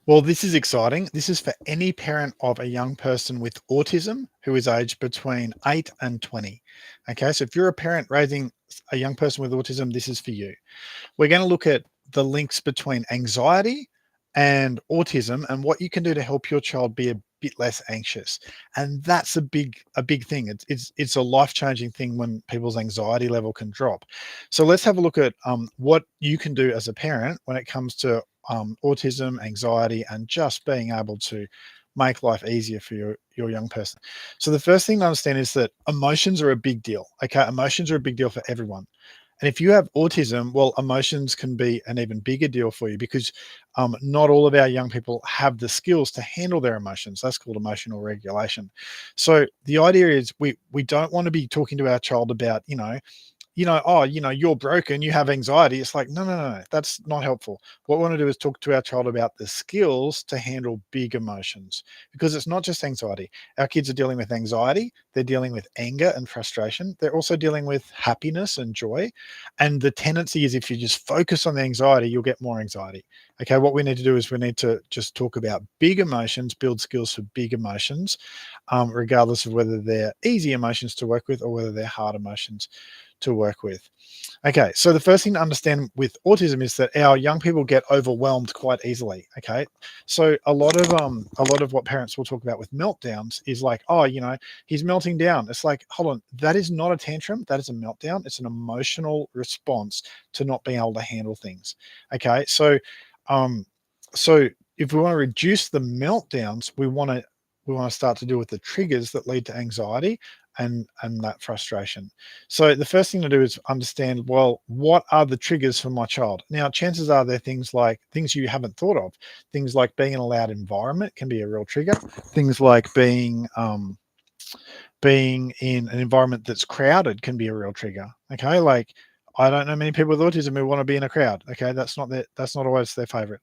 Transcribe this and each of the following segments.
Well, this is exciting. This is for any parent of a young person with autism who is aged between 8 and 20. Okay, so if you're a parent raising a young person with autism, this is for you. We're going to look at the links between anxiety and autism and what you can do to help your child be a bit less anxious. And that's a big thing. It's a life-changing thing when people's anxiety level can drop. So let's have a look at what you can do as a parent when it comes to autism, anxiety, and just being able to make life easier for your young person. So the first thing to understand is that emotions are a big deal. Okay, emotions are a big deal for everyone. And if you have autism, well, emotions can be an even bigger deal for you because not all of our young people have the skills to handle their emotions. That's called emotional regulation. So the idea is we don't want to be talking to our child about, oh, you're broken, you have anxiety. It's like, no, no, no, no, that's not helpful. What we want to do is talk to our child about the skills to handle big emotions because it's not just anxiety. Our kids are dealing with anxiety, they're dealing with anger and frustration. They're also dealing with happiness and joy. And the tendency is if you just focus on the anxiety, you'll get more anxiety. Okay, what we need to do is we need to just talk about big emotions, build skills for big emotions, regardless of whether they're easy emotions to work with or whether they're hard emotions to work with. Okay, so the first thing to understand with autism is that our young people get overwhelmed quite easily. Okay, so a lot of what parents will talk about with meltdowns is like, oh, he's melting down. It's like, hold on, that is not a tantrum. That is a meltdown. It's an emotional response to not being able to handle things. Okay, um, so if we want to reduce the meltdowns, we want to start to deal with the triggers that lead to anxiety and that frustration. So the first thing to do is understand, well, what are the triggers for my child? Now, chances are they're things like things you haven't thought of. Things like being in a loud environment can be a real trigger. Things like being in an environment that's crowded can be a real trigger. Okay, like I don't know many people with autism who want to be in a crowd. Okay, that's not always their favorite.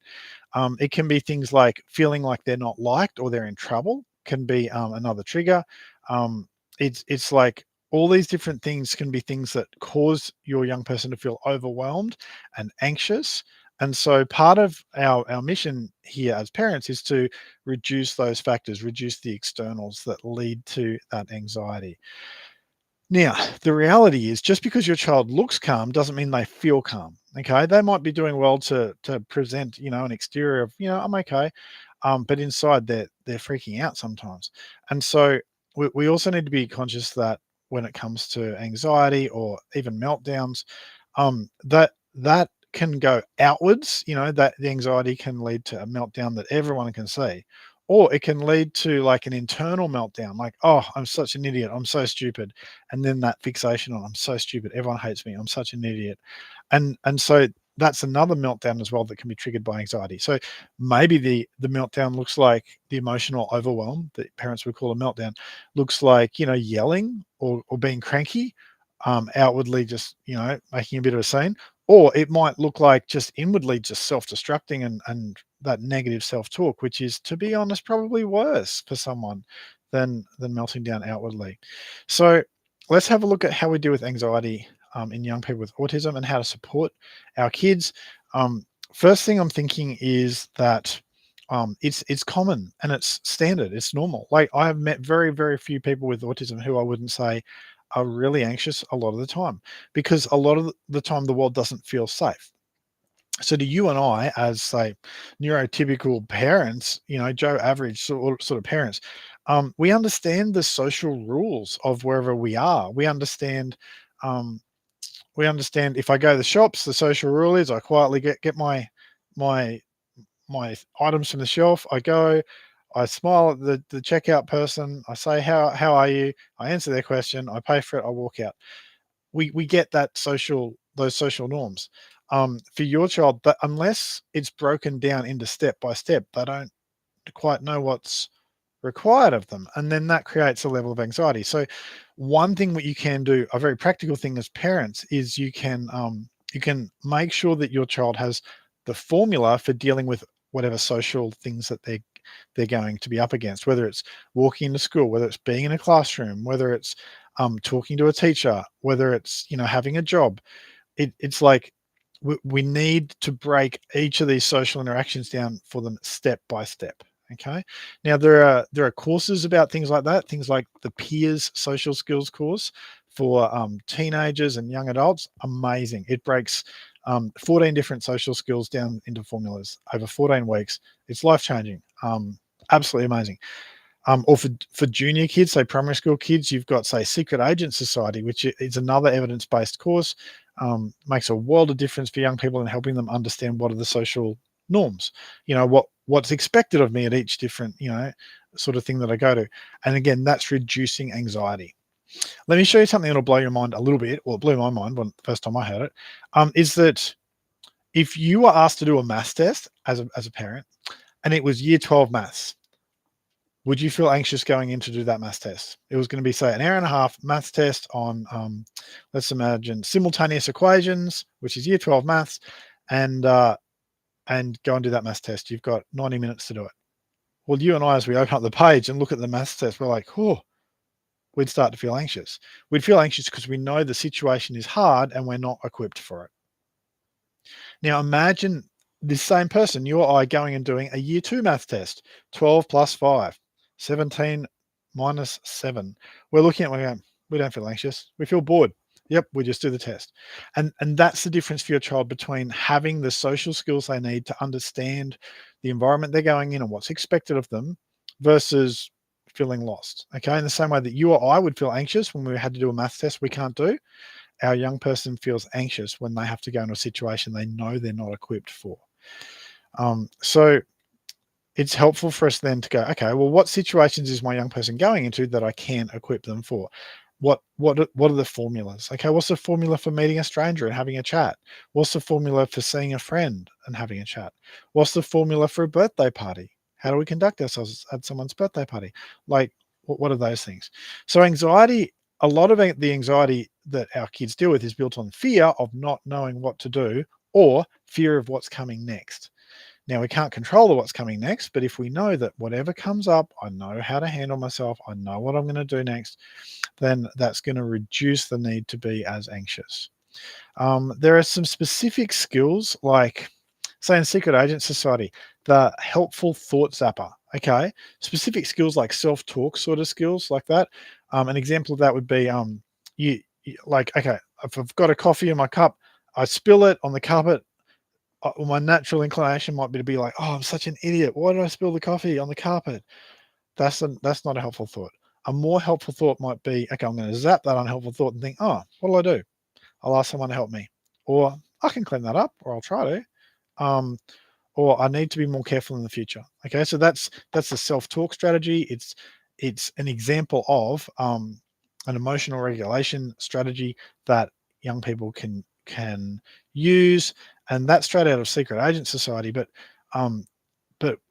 It can be things like feeling like they're not liked or they're in trouble can be another trigger. Um, it's like all these different things can be things that cause your young person to feel overwhelmed and anxious. And so part of our mission here as parents is to reduce those factors, reduce the externals that lead to that anxiety. Now, the reality is just because your child looks calm doesn't mean they feel calm. Okay. They might be doing well to present, an exterior of, I'm okay. But inside they're freaking out sometimes. And so we also need to be conscious that when it comes to anxiety or even meltdowns, that can go outwards, that the anxiety can lead to a meltdown that everyone can see. Or it can lead to like an internal meltdown, like, oh, I'm such an idiot. I'm so stupid, and then that fixation on I'm so stupid, everyone hates me, I'm such an idiot. And so that's another meltdown as well that can be triggered by anxiety. So maybe the meltdown looks like the emotional overwhelm that parents would call a meltdown, looks like, yelling or being cranky, outwardly just, making a bit of a scene. Or it might look like just inwardly just self-destructing and that negative self-talk, which is, to be honest, probably worse for someone than melting down outwardly. So let's have a look at how we deal with anxiety in young people with autism and how to support our kids. First thing I'm thinking is that it's common and it's standard, it's normal. Like I have met very, very few people with autism who I wouldn't say are really anxious a lot of the time because a lot of the time the world doesn't feel safe. So to you and I, as say neurotypical parents, Joe average sort of parents, we understand the social rules of wherever we are. Um, we understand if I go to the shops, the social rule is I quietly get my my items from the shelf. I go, I smile at the checkout person. I say, how are you? I answer their question. I pay for it. I walk out. We get those social norms. For your child, but unless it's broken down into step by step, they don't quite know what's required of them, and then that creates a level of anxiety. So one thing that you can do, a very practical thing as parents, is you can make sure that your child has the formula for dealing with whatever social things that they're going to be up against, whether it's walking into school, whether it's being in a classroom, whether it's talking to a teacher, whether it's having a job. It's like we need to break each of these social interactions down for them step by step. Okay. Now there are courses about things like that. Things like the Peers Social Skills course for teenagers and young adults. Amazing. It breaks 14 different social skills down into formulas over 14 weeks. It's life changing. Absolutely amazing. Or for junior kids, say primary school kids, you've got, say, Secret Agent Society, which is another evidence-based course. Makes a world of difference for young people in helping them understand what are the social norms. What's expected of me at each different, sort of thing that I go to. And again, that's reducing anxiety. Let me show you something that'll blow your mind a little bit. Well, it blew my mind when the first time I heard it. Is that if you were asked to do a maths test as a parent, and it was year 12 maths, would you feel anxious going in to do that maths test? It was going to be, say, an hour and a half maths test on, let's imagine, simultaneous equations, which is year 12 maths, and go and do that maths test. You've got 90 minutes to do it. Well, you and I, as we open up the page and look at the maths test, we're like, oh, we'd start to feel anxious. We'd feel anxious because we know the situation is hard and we're not equipped for it. Now, imagine this same person, you or I, going and doing a year 2 maths test, 12 plus 5. 17 minus 7. We're looking at it, we're going, we don't feel anxious. We feel bored. Yep, we just do the test. And that's the difference for your child between having the social skills they need to understand the environment they're going in and what's expected of them versus feeling lost. Okay. In the same way that you or I would feel anxious when we had to do a math test we can't do, our young person feels anxious when they have to go into a situation they know they're not equipped for. So it's helpful for us then to go, okay, well, what situations is my young person going into that I can equip them for? What are the formulas? Okay, what's the formula for meeting a stranger and having a chat? What's the formula for seeing a friend and having a chat? What's the formula for a birthday party? How do we conduct ourselves at someone's birthday party? Like, what are those things? So anxiety, a lot of the anxiety that our kids deal with is built on fear of not knowing what to do or fear of what's coming next. Now, we can't control what's coming next, but if we know that whatever comes up, I know how to handle myself, I know what I'm going to do next, then that's going to reduce the need to be as anxious. There are some specific skills, like, say, in Secret Agent Society, the helpful thought zapper. Okay, specific skills like self-talk sort of skills like that. An example of that would be like, okay, if I've got a coffee in my cup, I spill it on the carpet. My natural inclination might be to be like, oh, I'm such an idiot. Why did I spill the coffee on the carpet? That's not a helpful thought. A more helpful thought might be, okay, I'm going to zap that unhelpful thought and think, oh, what'll I do? I'll ask someone to help me, or I can clean that up, or I'll try to, or I need to be more careful in the future. Okay, so that's the self-talk strategy. It's an example of an emotional regulation strategy that young people can use, and that's straight out of Secret Agent Society. But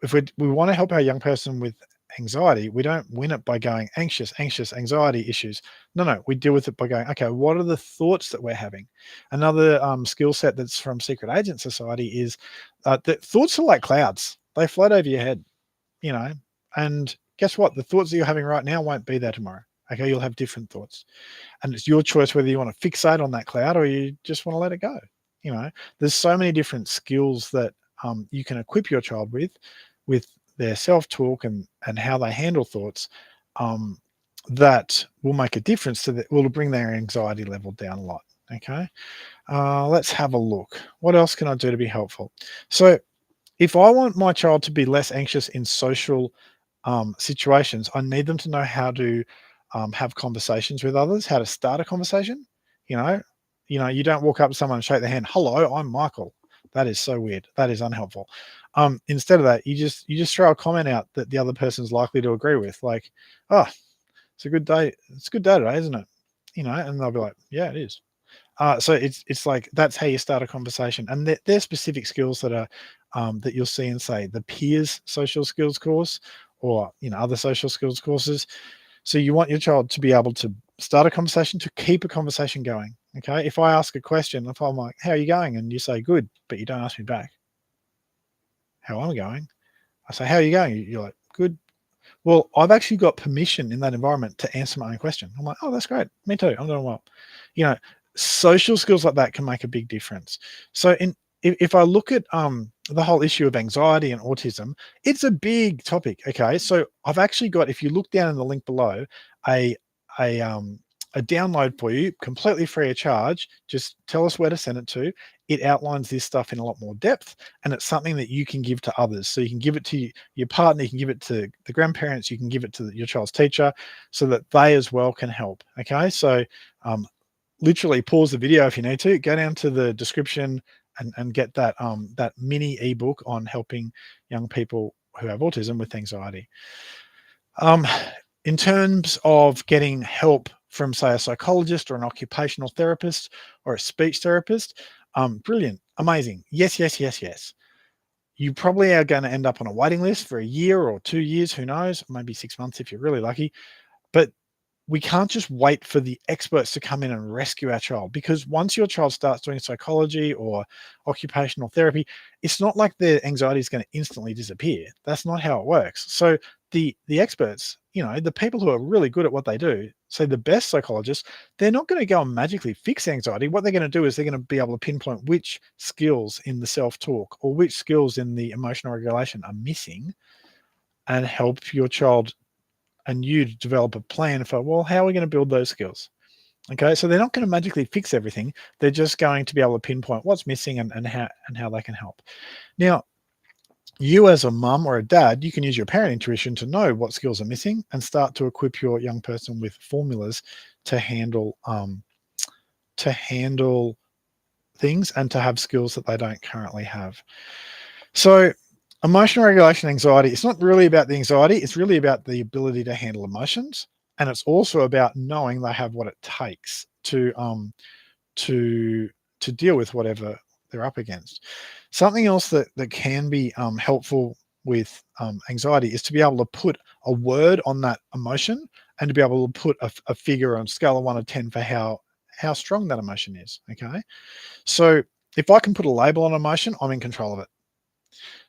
if we want to help our young person with anxiety, we don't win it by going anxious, anxiety issues. No, we deal with it by going, okay, what are the thoughts that we're having? Another skill set that's from Secret Agent Society is that thoughts are like clouds. They float over your head, and guess what? The thoughts that you're having right now won't be there tomorrow. Okay, you'll have different thoughts. And it's your choice whether you want to fixate on that cloud or you just want to let it go. There's so many different skills that you can equip your child with their self-talk and how they handle thoughts, that will make a difference will bring their anxiety level down a lot. Okay. Let's have a look. What else can I do to be helpful? So if I want my child to be less anxious in social situations, I need them to know how to have conversations with others, how to start a conversation. You don't walk up to someone and shake their hand. Hello, I'm Michael. That is so weird. That is unhelpful. Instead of that, you just throw a comment out that the other person's likely to agree with, like, oh, it's a good day. It's a good day today, isn't it? And they'll be like, yeah, it is. So it's like, that's how you start a conversation. And they're specific skills that are that you'll see in, say, the Peers Social Skills course, or other social skills courses. So you want your child to be able to start a conversation, to keep a conversation going. Okay. If I ask a question, if I'm like, how are you going? And you say good, but you don't ask me back how I'm going. I say, how are you going? You're like, good. Well, I've actually got permission in that environment to answer my own question. I'm like, oh, that's great. Me too. I'm doing well. social skills like that can make a big difference. So if I look at the whole issue of anxiety and autism, it's a big topic. Okay, so I've actually got, if you look down in the link below, a a um a download for you, completely free of charge. Just tell us where to send it to. It outlines this stuff in a lot more depth, and it's something that you can give to others. So you can give it to your partner, you can give it to the grandparents, you can give it to your child's teacher, so that they as well can help. Okay, so literally pause the video if you need to, go down to the description and get that mini ebook on helping young people who have autism with anxiety. In terms of getting help from, say, a psychologist or an occupational therapist or a speech therapist, brilliant, amazing. Yes, yes, yes, yes. You probably are going to end up on a waiting list for a year or 2 years, who knows, maybe 6 months if you're really lucky. But we can't just wait for the experts to come in and rescue our child, because once your child starts doing psychology or occupational therapy, it's not like their anxiety is going to instantly disappear. That's not how it works. So the experts, the people who are really good at what they do, say the best psychologists, they're not going to go and magically fix anxiety. What they're going to do is they're going to be able to pinpoint which skills in the self-talk or which skills in the emotional regulation are missing, and help your child and you to develop a plan for, well, how are we going to build those skills? Okay, so they're not going to magically fix everything. They're just going to be able to pinpoint what's missing and how they can help. Now, you as a mum or a dad, you can use your parent intuition to know what skills are missing and start to equip your young person with formulas to handle things and to have skills that they don't currently have. So emotional regulation anxiety, it's not really about the anxiety, it's really about the ability to handle emotions. And it's also about knowing they have what it takes to deal with whatever they're up against. Something else that can be helpful with anxiety is to be able to put a word on that emotion, and to be able to put a figure on a scale of 1 to 10 for how strong that emotion is. Okay, so if I can put a label on emotion, I'm in control of it.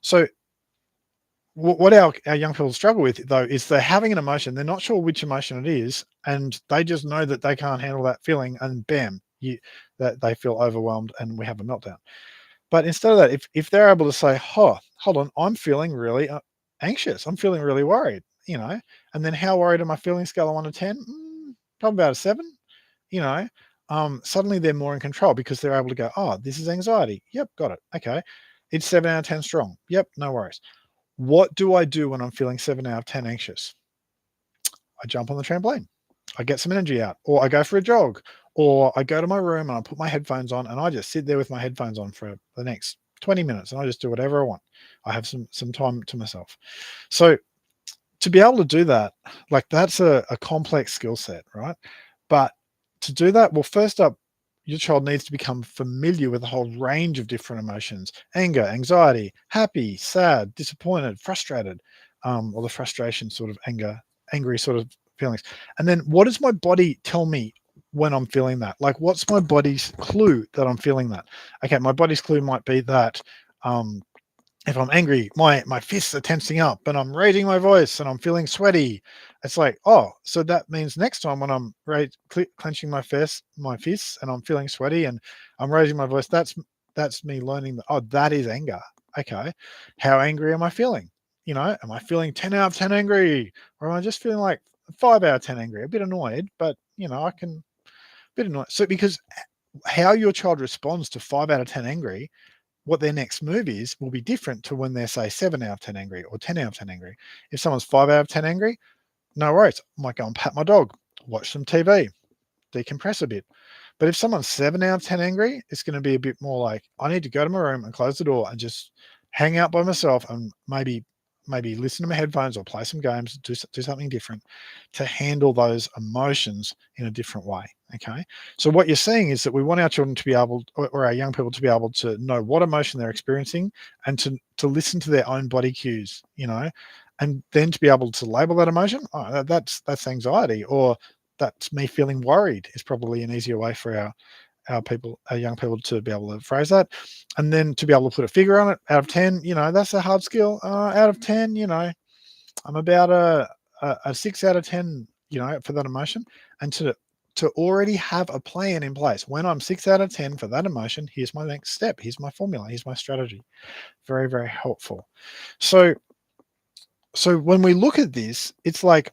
So what our young people struggle with, though, is they're having an emotion, they're not sure which emotion it is, and they just know that they can't handle that feeling, and bam, that they feel overwhelmed and we have a meltdown. But instead of that, if they're able to say, oh, hold on, I'm feeling really anxious, I'm feeling really worried, and then how worried am I feeling, scale of 1 to 10? Probably about a 7. Suddenly they're more in control, because they're able to go, oh, this is anxiety, yep, got it, okay, it's 7 out of 10 strong, yep, no worries. What do I do when I'm feeling 7 out of 10 anxious? I jump on the trampoline. I get some energy out, or I go for a jog, or I go to my room and I put my headphones on and I just sit there with my headphones on for the next 20 minutes and I just do whatever I want. I have some time to myself. So to be able to do that, like, that's a complex skill set, right? But to do that, well, first up, your child needs to become familiar with a whole range of different emotions: anger, anxiety, happy, sad, disappointed, frustrated, or the frustration sort of angry sort of feelings. And then, what does my body tell me when I'm feeling that? Like, what's my body's clue that I'm feeling that? Okay, my body's clue might be that if I'm angry, my fists are tensing up and I'm raising my voice and I'm feeling sweaty. It's like, oh, so that means next time when I'm clenching my fists and I'm feeling sweaty and I'm raising my voice, that's me learning that, oh, that is anger. Okay, how angry am I feeling? Am I feeling 10 out of 10 angry, or am I just feeling like 5 out of 10 angry? A bit annoyed, but I can a bit annoyed. So because how your child responds to 5 out of 10 angry, what their next move is will be different to when they're, say, 7 out of 10 angry or 10 out of 10 angry. If someone's 5 out of 10 angry, no worries. I might go and pat my dog, watch some TV, decompress a bit. But if someone's 7 out of 10 angry, it's going to be a bit more like, I need to go to my room and close the door and just hang out by myself and maybe listen to my headphones or play some games, do something different to handle those emotions in a different way. Okay. So what you're seeing is that we want our children to be able, or our young people to be able to know what emotion they're experiencing, and to listen to their own body cues, and then to be able to label that emotion. Oh, that's anxiety, or that's me feeling worried, is probably an easier way for our young people to be able to phrase that. And then to be able to put a figure on it. Out of 10, that's a hard skill. Out of 10, I'm about a 6 out of 10, for that emotion. And to to already have a plan in place. When I'm 6 out of 10 for that emotion, here's my next step. Here's my formula. Here's my strategy. Very, very helpful. So, so when we look at this, it's like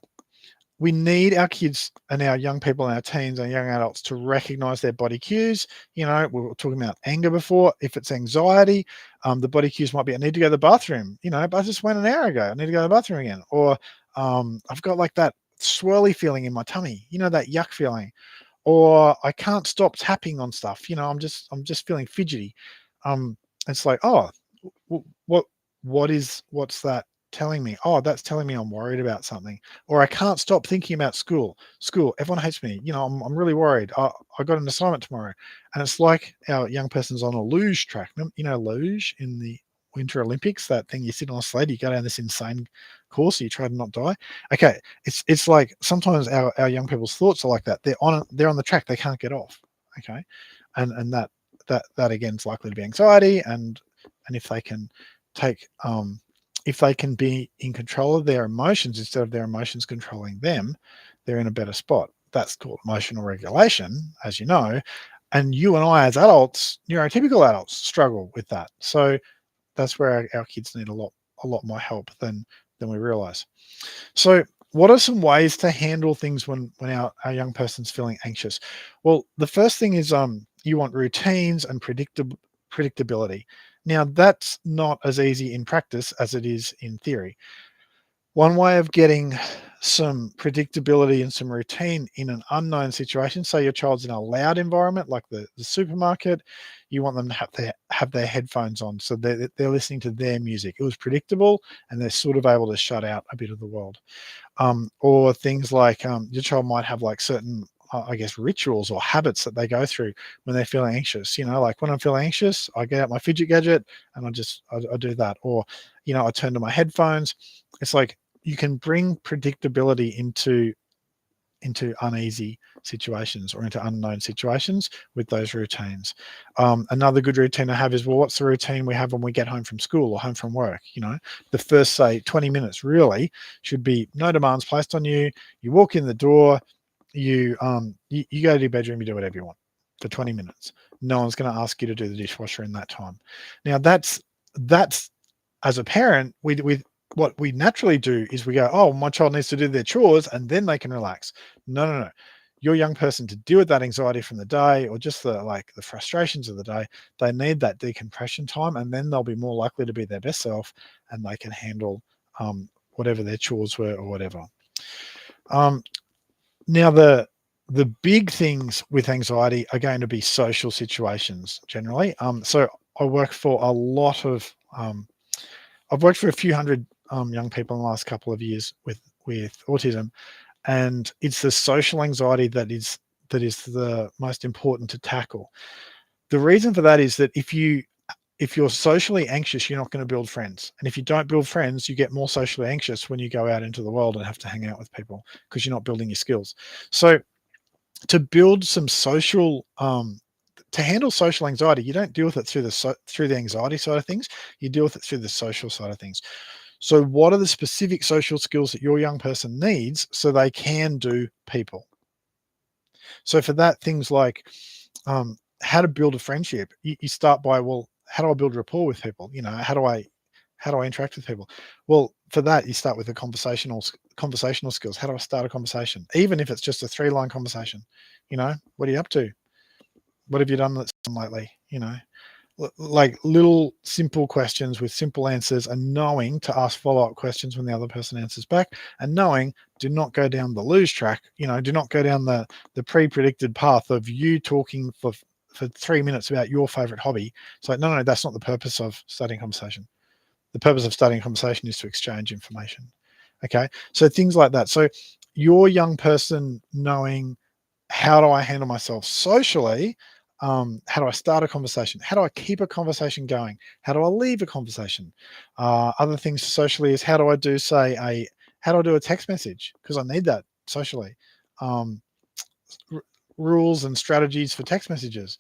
we need our kids and our young people and our teens and young adults to recognize their body cues. You know, we were talking about anger before. If it's anxiety, the body cues might be, I need to go to the bathroom. You know, but I just went an hour ago. I need to go to the bathroom again. Or I've got like that swirly feeling in my tummy, you know, that yuck feeling. Or I can't stop tapping on stuff. You know, I'm just feeling fidgety. It's like, oh, what what's that telling me? Oh, that's telling me I'm worried about something. Or I can't stop thinking about school, everyone hates me, you know, I'm really worried. I got an assignment tomorrow. And it's like our young person's on a luge track. You know, luge in the Winter Olympics, that thing you sit on a sled, you go down this insane course, you try to not die. Okay, it's like sometimes our young people's thoughts are like that. They're on the track, they can't get off. Okay, and that again is likely to be anxiety. And if they can take if they can be in control of their emotions instead of their emotions controlling them, they're in a better spot. That's called emotional regulation, as you know. And you and I, as adults, neurotypical adults, struggle with that. So that's where our kids need a lot more help than we realize. So what are some ways to handle things when our young person's feeling anxious? Well, the first thing is you want routines and predictability. Now, that's not as easy in practice as it is in theory. One way of getting some predictability and some routine in an unknown situation, say your child's in a loud environment like the supermarket, you want them to have their headphones on so they're listening to their music. It was predictable and they're sort of able to shut out a bit of the world. Or things like your child might have like certain I guess rituals or habits that they go through when they're feeling anxious. You know, like when I'm feeling anxious, I get out my fidget gadget and I do that. Or, you know, I turn to my headphones. It's like you can bring predictability into uneasy situations or into unknown situations with those routines. Another good routine I have is, well, what's the routine we have when we get home from school or home from work? You know, the first, say, 20 minutes really should be no demands placed on you. You walk in the door, you go to your bedroom, you do whatever you want for 20 minutes. No one's going to ask you to do the dishwasher in that time. Now that's as a parent, we what we naturally do is we go, oh, my child needs to do their chores and then they can relax. No, no, no. Your young person, to deal with that anxiety from the day or just the frustrations of the day, they need that decompression time, and then they'll be more likely to be their best self and they can handle whatever their chores were or whatever. Now the big things with anxiety are going to be social situations generally. So I work for a lot of I've worked for a few hundred young people in the last couple of years with autism, and it's the social anxiety that is the most important to tackle. The reason for that is that if you're socially anxious, you're not going to build friends, and if you don't build friends, you get more socially anxious when you go out into the world and have to hang out with people because you're not building your skills. So to build some social to handle social anxiety, you don't deal with it through the anxiety side of things. You deal with it through the social side of things. So what are the specific social skills that your young person needs so they can do people? So for that, things like how to build a friendship. You start by, well, how do I build rapport with people? You know, how do I interact with people? Well, for that, you start with the conversational skills. How do I start a conversation? Even if it's just a 3-line conversation, you know, what are you up to? What have you done that's lately? You know, like little simple questions with simple answers, and knowing to ask follow-up questions when the other person answers back, and knowing do not go down the lose track. You know, do not go down the pre-predicted path of you talking for 3 minutes about your favorite hobby. It's like, no, that's not the purpose of starting a conversation. The purpose of starting a conversation is to exchange information. Okay, so things like that. So your young person knowing, how do I handle myself socially? How do I start a conversation? How do I keep a conversation going? How do I leave a conversation? Other things socially is, how do I do a text message? Because I need that socially. Rules and strategies for text messages.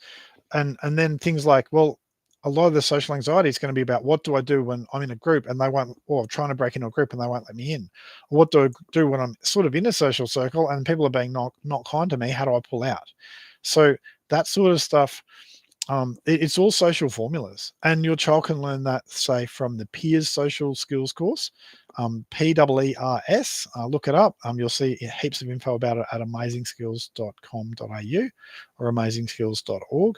And then things like, well, a lot of the social anxiety is going to be about, what do I do when I'm in a group and they won't, or trying to break into a group and they won't let me in? Or what do I do when I'm sort of in a social circle and people are being not kind to me? How do I pull out? So that sort of stuff, it's all social formulas, and your child can learn that, say, from the Peers Social Skills course, PEERS. Look it up. You'll see heaps of info about it at amazingskills.com.au or amazingskills.org.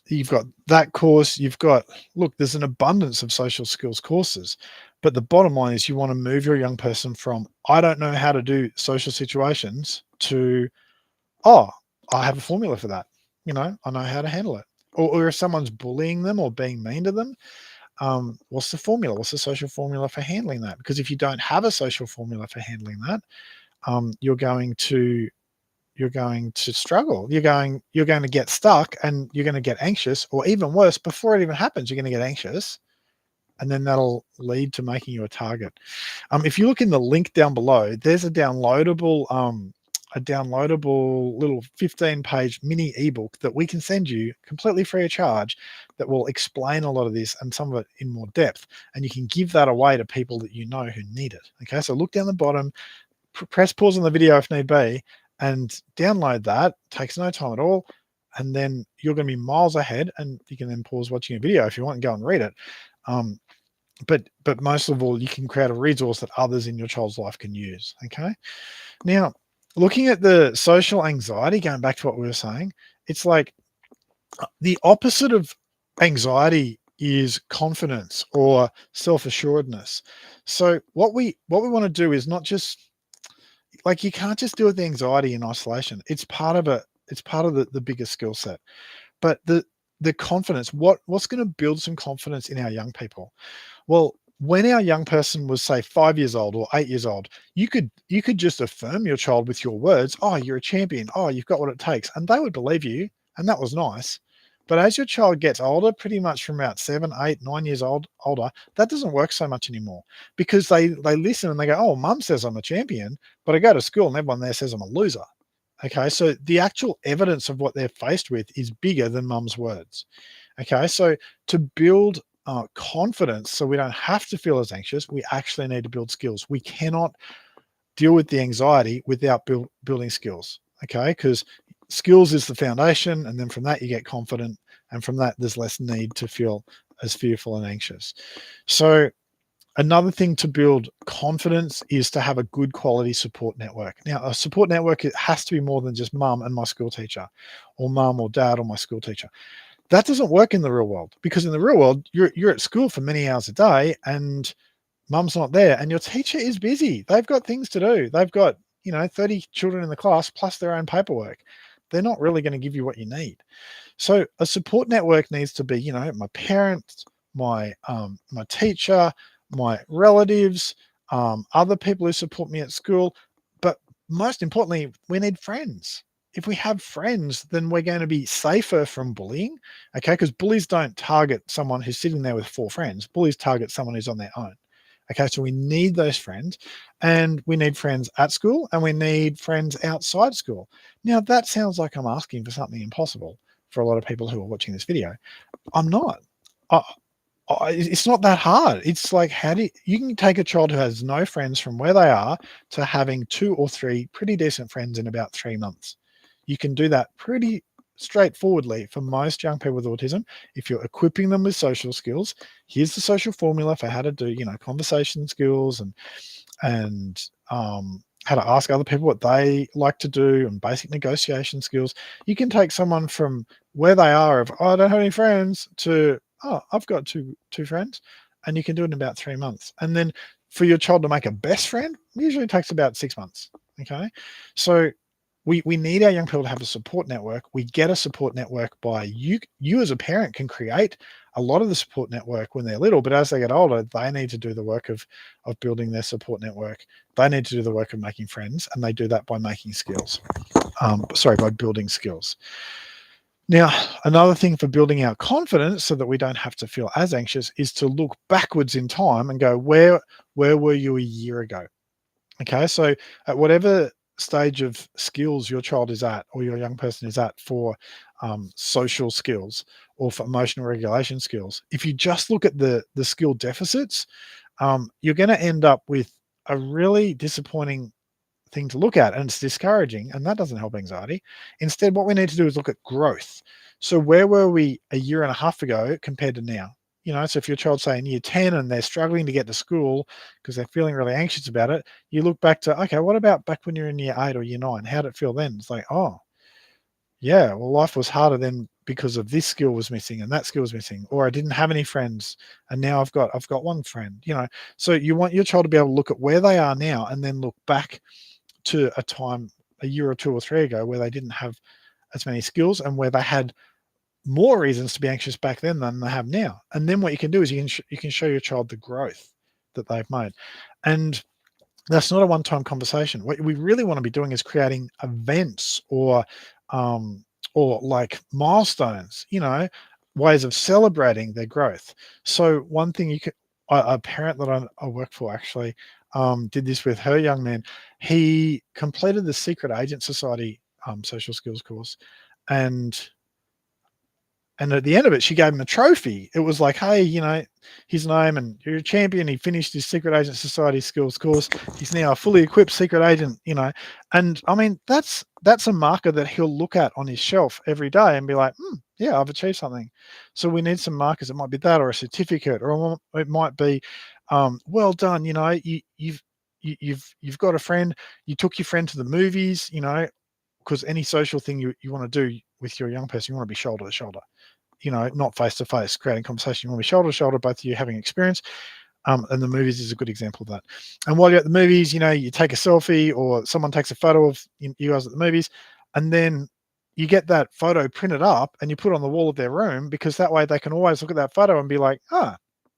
You've got that course. You've got, look, there's an abundance of social skills courses, but the bottom line is you want to move your young person from, I don't know how to do social situations, to, oh, I have a formula for that. I know how to handle it. Or if someone's bullying them or being mean to them, what's the formula? What's the social formula for handling that? Because if you don't have a social formula for handling that, you're going to struggle. You're going to get stuck, and you're going to get anxious, or even worse, before it even happens, you're going to get anxious, and then that'll lead to making you a target. If you look in the link down below, there's a downloadable little 15-page mini ebook that we can send you completely free of charge, that will explain a lot of this and some of it in more depth, and you can give that away to people that you know who need it. Okay, so look down the bottom, press pause on the video if need be, and download that. It takes no time at all, and then you're going to be miles ahead, and you can then pause watching a video if you want and go and read it. But most of all, you can create a resource that others in your child's life can use. Okay. Now, looking at the social anxiety, going back to what we were saying, it's like the opposite of anxiety is confidence or self-assuredness. So what we want to do is not just, like, you can't just deal with the anxiety in isolation. It's part of the bigger skill set. But the confidence, what's going to build some confidence in our young people? Well, when our young person was, say, 5 years old or 8 years old, you could just affirm your child with your words. Oh, you're a champion. Oh, you've got what it takes. And they would believe you. And that was nice. But as your child gets older, pretty much from about 7, 8, 9 years older, that doesn't work so much anymore, because they listen and they go, oh, mum says I'm a champion, but I go to school and everyone there says I'm a loser. Okay, so the actual evidence of what they're faced with is bigger than mum's words. Okay, so to build confidence, so we don't have to feel as anxious, we actually need to build skills. We cannot deal with the anxiety without building skills. Okay, because skills is the foundation, and then from that you get confident, and from that there's less need to feel as fearful and anxious. So another thing to build confidence is to have a good quality support network. Now, a support network, it has to be more than just mum and my school teacher, or mum or dad or my school teacher. That doesn't work in the real world, because in the real world, you're at school for many hours a day and mum's not there, and your teacher is busy. They've got things to do. They've got, 30 children in the class plus their own paperwork. They're not really going to give you what you need. So a support network needs to be, my parents, my teacher, my relatives, other people who support me at school. But most importantly, we need friends. If we have friends, then we're going to be safer from bullying. Okay, because bullies don't target someone who's sitting there with 4 friends. Bullies target someone who's on their own. Okay, so we need those friends, and we need friends at school, and we need friends outside school. Now, that sounds like I'm asking for something impossible for a lot of people who are watching this video. I'm not. It's not that hard. It's like, you can take a child who has no friends from where they are to having 2 or 3 pretty decent friends in about 3 months. You can do that pretty straightforwardly for most young people with autism. If you're equipping them with social skills, here's the social formula for how to do, conversation skills, and how to ask other people what they like to do, and basic negotiation skills. You can take someone from where they are of, oh, I don't have any friends, to, oh, I've got two friends, and you can do it in about 3 months. And then for your child to make a best friend, usually takes about 6 months. Okay, so we need our young people to have a support network. We get a support network by you as a parent can create a lot of the support network when they're little, but as they get older, they need to do the work of building their support network. They need to do the work of making friends, and they do that by making skills. By building skills. Now, another thing for building our confidence so that we don't have to feel as anxious is to look backwards in time and go, where were you a year ago? Okay, so at whatever stage of skills your child is at, or your young person is at, for social skills or for emotional regulation skills. If you just look at the skill deficits, you're going to end up with a really disappointing thing to look at, and it's discouraging, and that doesn't help anxiety. Instead, what we need to do is look at growth. So where were we a year and a half ago compared to now? So if your child's say in year 10 and they're struggling to get to school because they're feeling really anxious about it, you look back to, okay, what about back when you're in year 8 or year 9? How did it feel then? It's like, oh, yeah, well, life was harder then because of this skill was missing and that skill was missing, or I didn't have any friends and now I've got one friend. So you want your child to be able to look at where they are now and then look back to a time a year or 2 or 3 ago where they didn't have as many skills and where they had more reasons to be anxious back then than they have now. And then what you can do is you can show your child the growth that they've made. And that's not a one-time conversation. What we really want to be doing is creating events or like milestones, ways of celebrating their growth. So one thing you could, a parent that I work for actually did this with her young man. He completed the Secret Agent Society social skills course, and at the end of it, she gave him a trophy. It was like, hey, his name, and you're a champion. He finished his Secret Agent Society skills course. He's now a fully equipped secret agent, And I mean, that's a marker that he'll look at on his shelf every day and be like, yeah, I've achieved something. So we need some markers. It might be that, or a certificate, or it might be, well done. You've got a friend. You took your friend to the movies. Because any social thing you want to do with your young person, you want to be shoulder to shoulder, not face to face, creating conversation. You want to be shoulder to shoulder, both of you having experience. And the movies is a good example of that. And while you're at the movies, you take a selfie or someone takes a photo of you guys at the movies, and then you get that photo printed up and you put it on the wall of their room, because that way they can always look at that photo and be like,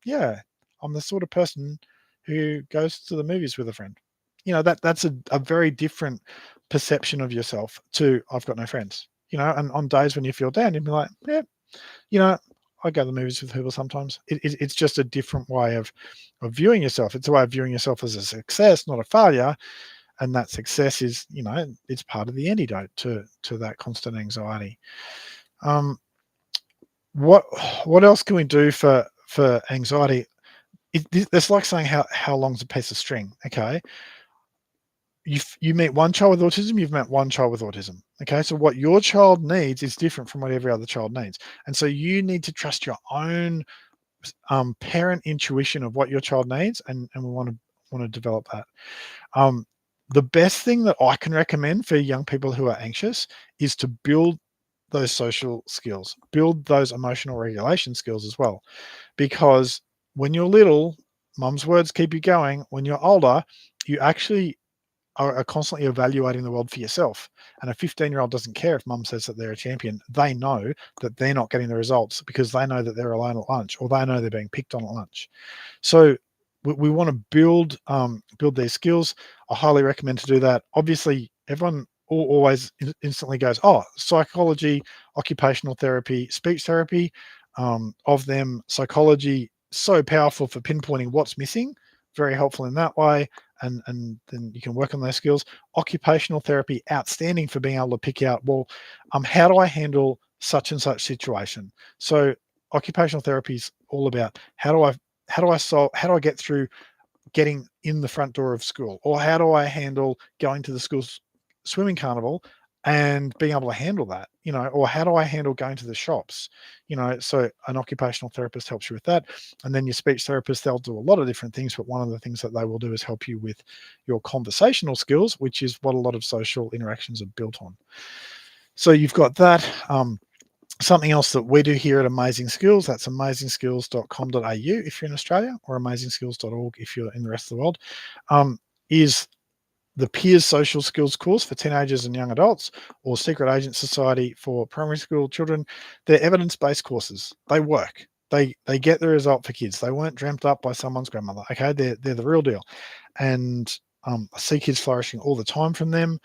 yeah, I'm the sort of person who goes to the movies with a friend. That's a very different perception of yourself to, I've got no friends. And on days when you feel down, you'd be like, yeah, I go to the movies with people sometimes. It's just a different way of viewing yourself. It's a way of viewing yourself as a success, not a failure. And that success is, it's part of the antidote to that constant anxiety. What else can we do for anxiety? It's like saying how long's a piece of string. Okay. You meet one child with autism, you've met one child with autism. Okay, so what your child needs is different from what every other child needs. And so you need to trust your own parent intuition of what your child needs, and we want to develop that. The best thing that I can recommend for young people who are anxious is to build those social skills, build those emotional regulation skills as well. Because when you're little, mum's words keep you going. When you're older, you actually are constantly evaluating the world for yourself. And a 15-year-old doesn't care if mum says that they're a champion. They know that they're not getting the results because they know that they're alone at lunch, or they know they're being picked on at lunch. So we want to build these skills. I highly recommend to do that. Obviously, everyone always instantly goes, oh, psychology, occupational therapy, speech therapy. Of them, psychology, so powerful for pinpointing what's missing, very helpful in that way. And then you can work on those skills. Occupational therapy, outstanding for being able to pick out, well, how do I handle such and such situation? So occupational therapy is all about how do I get through getting in the front door of school, or how do I handle going to the school's swimming carnival and being able to handle that, or how do I handle going to the shops, so an occupational therapist helps you with that. And then your speech therapist, they'll do a lot of different things, but one of the things that they will do is help you with your conversational skills, which is what a lot of social interactions are built on. So you've got that. Something else that we do here at Amazing Skills, that's amazingskills.com.au if you're in Australia, or amazingskills.org if you're in the rest of the world, is the Peers Social Skills course for teenagers and young adults, or Secret Agent Society for primary school children. They're evidence-based courses. They work. They get the result for kids. They weren't dreamt up by someone's grandmother. Okay, they're the real deal. And I see kids flourishing all the time from them.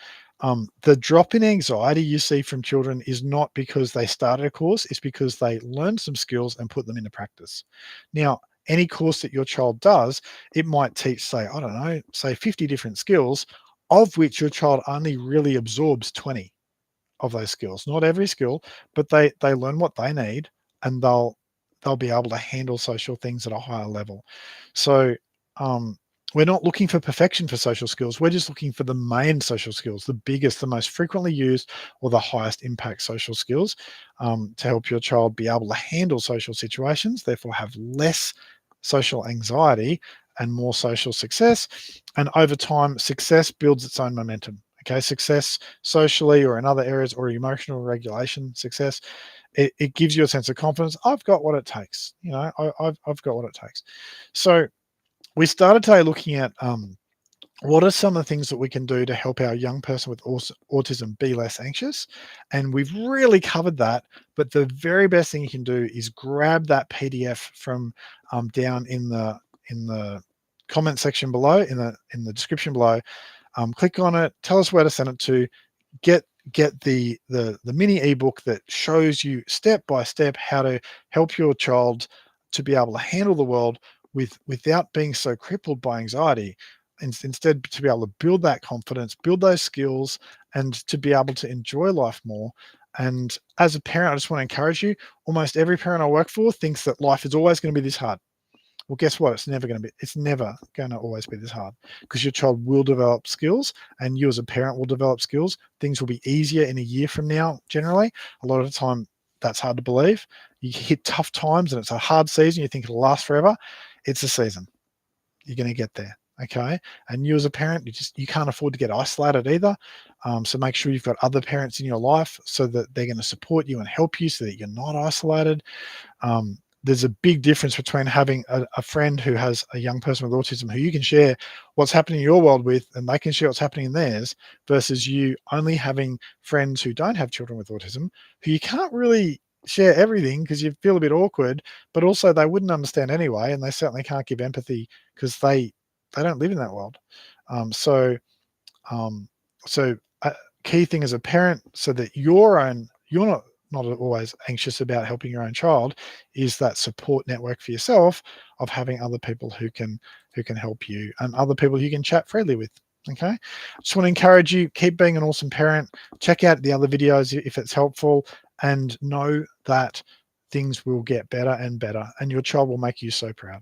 The drop in anxiety you see from children is not because they started a course, it's because they learned some skills and put them into practice. Now, any course that your child does, it might teach, say, I don't know, say 50 different skills, of which your child only really absorbs 20. of those skills. Not every skill, but they learn what they need, and they'll be able to handle social things at a higher level. So we're not looking for perfection for social skills. We're just looking for the main social skills, the biggest, the most frequently used, or the highest impact social skills, to help your child be able to handle social situations, therefore have less social anxiety and more social success. And over time, success builds its own momentum. Okay, success socially or in other areas, or emotional regulation success, it gives you a sense of confidence. I've got what it takes. I've got what it takes. So we started today looking at what are some of the things that we can do to help our young person with autism be less anxious? And we've really covered that. But the very best thing you can do is grab that PDF from down in the comment section below, in the description below. Click on it. Tell us where to send it to. Get the mini ebook that shows you step by step how to help your child to be able to handle the world without being so crippled by anxiety. Instead, to be able to build that confidence, build those skills, and to be able to enjoy life more. And as a parent, I just want to encourage you, almost every parent I work for thinks that life is always going to be this hard. Well, guess what? It's never going to always be this hard, because your child will develop skills, and you as a parent will develop skills. Things will be easier in a year from now, generally. A lot of the time, that's hard to believe. You hit tough times and it's a hard season. You think it'll last forever. It's a season. You're going to get there. Okay. And you as a parent, you can't afford to get isolated either. So make sure you've got other parents in your life so that they're going to support you and help you so that you're not isolated. There's a big difference between having a friend who has a young person with autism who you can share what's happening in your world with, and they can share what's happening in theirs, versus you only having friends who don't have children with autism, who you can't really share everything because you feel a bit awkward, but also they wouldn't understand anyway, and they certainly can't give empathy because they don't live in that world. So um, a key thing as a parent, so that you're not always anxious about helping your own child, is that support network for yourself of having other people who can help you, and other people you can chat freely with. Okay, just want to encourage you, keep being an awesome parent. Check out the other videos if it's helpful, and know that things will get better and better, and your child will make you so proud.